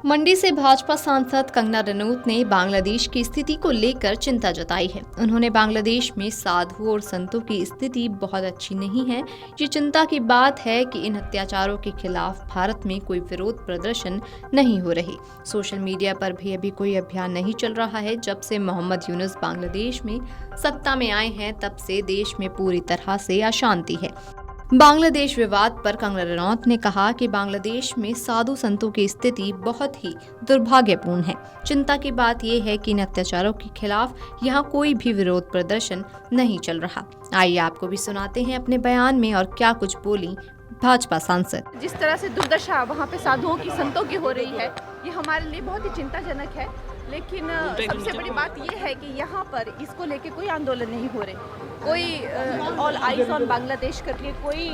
मंडी से भाजपा सांसद कंगना रनौत ने बांग्लादेश की स्थिति को लेकर चिंता जताई है। उन्होंने बांग्लादेश में साधुओं और संतों की स्थिति बहुत अच्छी नहीं है। ये चिंता की बात है कि इन अत्याचारों के खिलाफ भारत में कोई विरोध प्रदर्शन नहीं हो रही। सोशल मीडिया पर भी अभी कोई अभियान नहीं चल रहा है। जब से मोहम्मद यूनुस बांग्लादेश में सत्ता में आए हैं, तब से देश में पूरी तरह से अशांति है। बांग्लादेश विवाद पर कंगना रनौत ने कहा कि बांग्लादेश में साधु संतों की स्थिति बहुत ही दुर्भाग्यपूर्ण है। चिंता की बात यह है कि इन अत्याचारों के खिलाफ यहाँ कोई भी विरोध प्रदर्शन नहीं चल रहा। आइए आपको भी सुनाते हैं अपने बयान में और क्या कुछ बोली भाजपा सांसद। जिस तरह से दुर्दशा वहाँ पे साधुओं की संतों की हो रही है, ये हमारे लिए बहुत ही चिंताजनक है। लेकिन सबसे बड़ी बात ये है कि यहाँ पर इसको लेके कोई आंदोलन नहीं हो रहे, कोई ऑल आइज ऑन बांग्लादेश करके कोई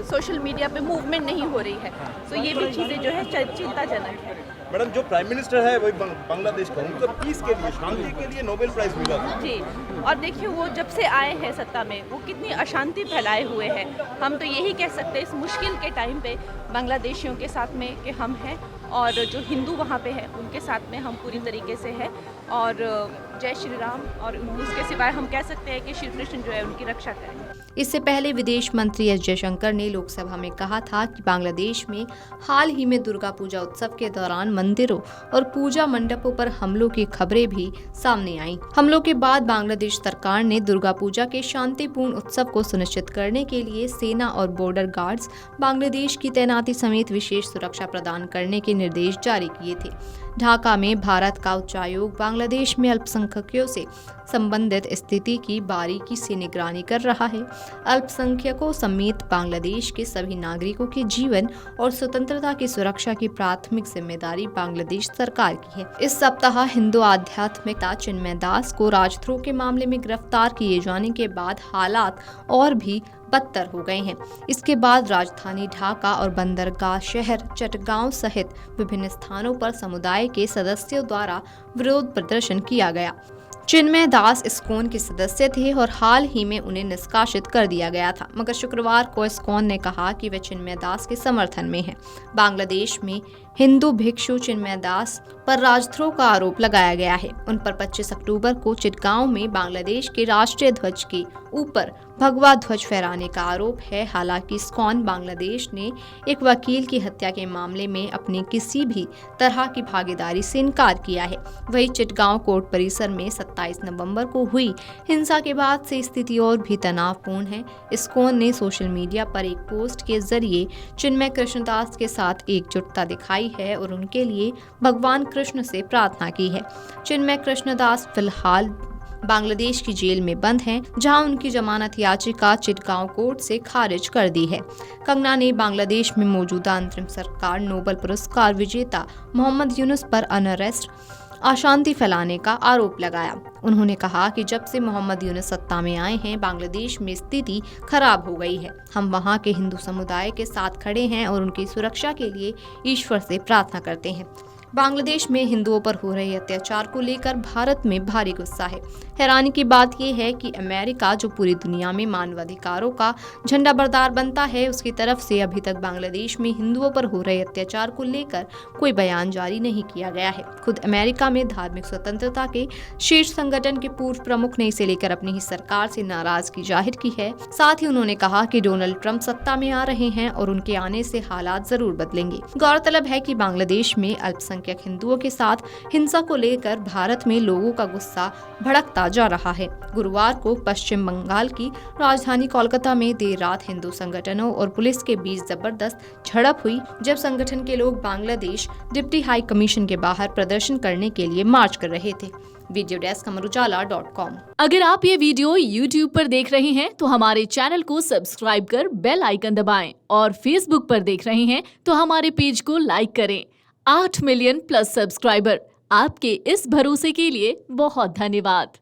सोशल मीडिया पे मूवमेंट नहीं हो रही है। तो ये भी चीज़ें जो है चिंताजनक है। मैडम, जो प्राइम मिनिस्टर है वही बांग्लादेश का, उनको पीस के लिए, शांति के लिए नोबेल प्राइज मिला था जी। और देखिए, वो जब से आए हैं सत्ता में, वो कितनी अशांति फैलाए हुए हैं। हम तो यही कह सकते हैं इस मुश्किल के टाइम पे बांग्लादेशियों के साथ में कि हम हैं, और जो हिंदू वहाँ पे हैं उनके साथ में हम पूरी तरीके से हैं। और जय श्री राम, और उसके सिवाय हम कह सकते हैं कि श्री कृष्ण जो है उनकी रक्षा करें। इससे पहले विदेश मंत्री एस जयशंकर ने लोकसभा में कहा था कि बांग्लादेश में हाल ही में दुर्गा पूजा उत्सव के दौरान मंदिरों और पूजा मंडपों पर हमलों की खबरें भी सामने आईं। हमलों के बाद बांग्लादेश सरकार ने दुर्गा पूजा के शांतिपूर्ण उत्सव को सुनिश्चित करने के लिए सेना और बॉर्डर गार्ड्स बांग्लादेश की तैनाती समेत विशेष सुरक्षा प्रदान करने के निर्देश जारी किए थे। ढाका में भारत का उच्चायोग बांग्लादेश में अल्पसंख्यकों से संबंधित स्थिति की बारीकी से निगरानी कर रहा है। अल्पसंख्यकों समेत बांग्लादेश के सभी नागरिकों के जीवन और स्वतंत्रता की सुरक्षा की प्राथमिक जिम्मेदारी बांग्लादेश सरकार की है। इस सप्ताह हिंदू आध्यात्मिकता चिन्मय दास को राजद्रोह के मामले में गिरफ्तार किए जाने के बाद हालात और भी बदतर हो गए हैं। इसके बाद राजधानी ढाका और बंदरगाह शहर चटगांव सहित विभिन्न स्थानों पर समुदाय के सदस्यों द्वारा विरोध प्रदर्शन किया गया। चिन्मय दास इस्कॉन के सदस्य थे और हाल ही में उन्हें निष्कासित कर दिया गया था, मगर शुक्रवार को इस्कॉन ने कहा कि वे चिन्मय दास के समर्थन में हैं। बांग्लादेश में हिंदू भिक्षु चिन्मय दास पर राजद्रोह का आरोप लगाया गया है। उन पर 25 अक्टूबर को चिटगांव में बांग्लादेश के राष्ट्रीय ध्वज के ऊपर भगवा ध्वज फहराने का आरोप है। हालांकि इस्कॉन बांग्लादेश ने एक वकील की हत्या के मामले में अपनी किसी भी तरह की भागीदारी से इनकार किया है। वहीं चिटगांव कोर्ट परिसर में 27 नवंबर को हुई हिंसा के बाद से स्थिति और भी तनावपूर्ण है। इस्कॉन ने सोशल मीडिया पर एक पोस्ट के जरिए चिन्मय कृष्णदास के साथ एकजुटता दिखाई है और उनके लिए भगवान कृष्ण से प्रार्थना की है। चिन्मय कृष्णदास फिलहाल बांग्लादेश की जेल में बंद हैं, जहां उनकी जमानत याचिका चिटगांव कोर्ट से खारिज कर दी है। कंगना ने बांग्लादेश में मौजूदा अंतरिम सरकार नोबेल पुरस्कार विजेता मोहम्मद यूनुस पर अनरेस्ट अशांति फैलाने का आरोप लगाया। उन्होंने कहा कि जब से मोहम्मद यूनुस सत्ता में आए हैं, बांग्लादेश में स्थिति खराब हो गई है। हम वहां के हिंदू समुदाय के साथ खड़े हैं और उनकी सुरक्षा के लिए ईश्वर से प्रार्थना करते हैं। बांग्लादेश में हिंदुओं पर हो रहे अत्याचार को लेकर भारत में भारी गुस्सा है। हैरानी की बात यह है कि अमेरिका, जो पूरी दुनिया में मानवाधिकारों का झंडा बरदार बनता है, उसकी तरफ से अभी तक बांग्लादेश में हिंदुओं पर हो रहे अत्याचार को लेकर कोई बयान जारी नहीं किया गया है। खुद अमेरिका में धार्मिक स्वतंत्रता के शीर्ष संगठन के पूर्व प्रमुख ने इसे लेकर अपनी ही सरकार से नाराजगी जाहिर की है। साथ ही उन्होंने कहा कि डोनाल्ड ट्रंप सत्ता में आ रहे हैं और उनके आने से हालात जरूर बदलेंगे। गौरतलब है कि बांग्लादेश में अल्पसंख्यक हिंदुओं के साथ हिंसा को लेकर भारत में लोगों का गुस्सा भड़कता जा रहा है। गुरुवार को पश्चिम बंगाल की राजधानी कोलकाता में देर रात हिंदू संगठनों और पुलिस के बीच जबरदस्त झड़प हुई, जब संगठन के लोग बांग्लादेश डिप्टी हाई कमीशन के बाहर प्रदर्शन करने के लिए मार्च कर रहे थे। Video desk amarujala.com। अगर आप ये वीडियो YouTube पर देख रहे हैं तो हमारे चैनल को सब्सक्राइब कर बेल आइकन दबाएं, और Facebook पर देख रहे हैं तो हमारे पेज को लाइक करें। 8 मिलियन प्लस सब्सक्राइबर, आपके इस भरोसे के लिए बहुत धन्यवाद।